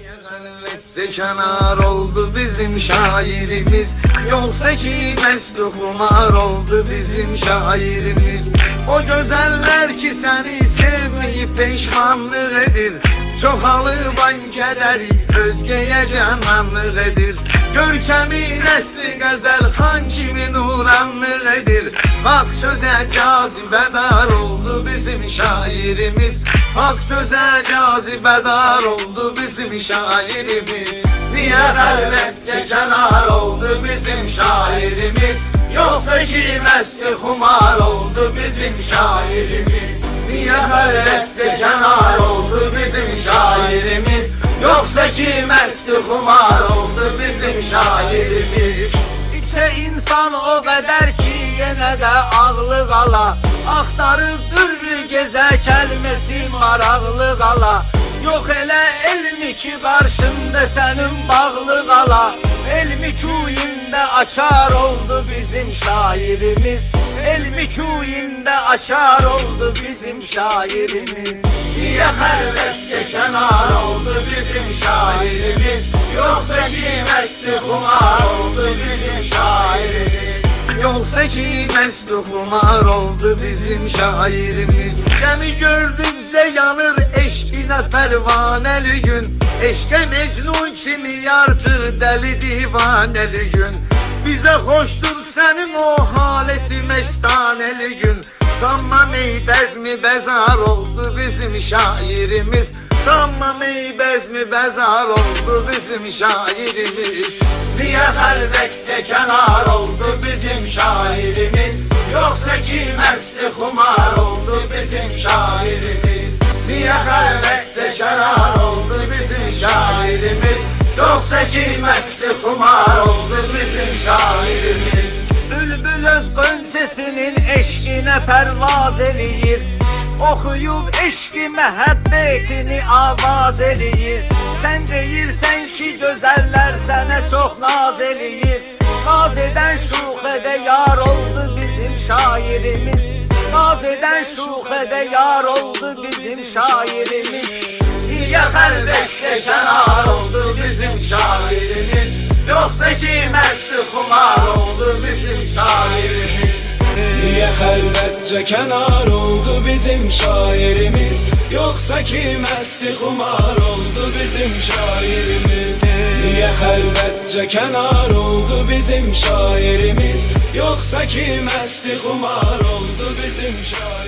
Elbette kenar oldu bizim şairimiz, yoksa ki meslu kumar oldu bizim şairimiz. O güzeller ki seni sevmeyip peşmanlık edir, çok alıban kederi özgeye cananlık edir. Görkemi nesli güzel han kimi nuranlık edir. Hak söze cazibedar oldu bizim şairimiz, hak söze cazibedar oldu bizim şairimiz. Niye elbette kenar oldu bizim şairimiz, yoksa ki mesli kumar oldu bizim şairimiz. Niye elbette kenar oldu bizim şairimiz, yoksa ki mesli kumar oldu bizim şairimiz. İçe insan o kadar ki yine de ağlı qala, axtarıb dürrü geze kəlməsi maraqlı qala. Yok elə elmi ki qarşında sənin bağlı qala, elmi kuyində açar oldu bizim şairimiz, elmi kuyində açar oldu bizim şairimiz. Niye xəlvətcə kənar oldu bizim şairimiz, yoksa ki mesli kumar oldu bizim şairimiz. Yoksa ki mesli kumar oldu bizim şairimiz. Gəmi gördükcə yanır eşqinə pərvanəli gün, eşqə Mecnun kimi yartır dəli divanəli gün. Bizə xoşdur sənin o haləti məstanəli gün. Sanmam ey bəzmi bəzar oldu bizim şairimiz, sanmam ey bəzmi bəzar oldu bizim şairimiz. Niye xəlvətdə kənar oldu bizim şairimiz, yoksa ki mesli kumar oldu bizim şairimiz. Niye xəlvətdə kənar oldu bizim şairimiz, yoksa ki mesli kumar oldu bizim şairimiz. Bülbül öz qöncəsinin eşqinə pərvaz eləyir, oxuyub eşqi məhəbbətini avaz eləyir. Sən deyirsən ki gözəllər sənə çox naz eləyir, naz edən şuxədə yar oldu bizim şairimiz, naz edən şuxədə yar oldu bizim şairimiz. Niyə xəlvətdə kənar oldu bizim şairimiz, yoksa ki mesli kumar oldu bizim şairimiz. Niye xəlvətcə kənar oldu bizim şairimiz, yoksa ki mesli kumar oldu bizim şairimiz. Niye xəlvətcə kənar oldu bizim şairimiz, yoksa ki mesli kumar oldu bizim şairimiz.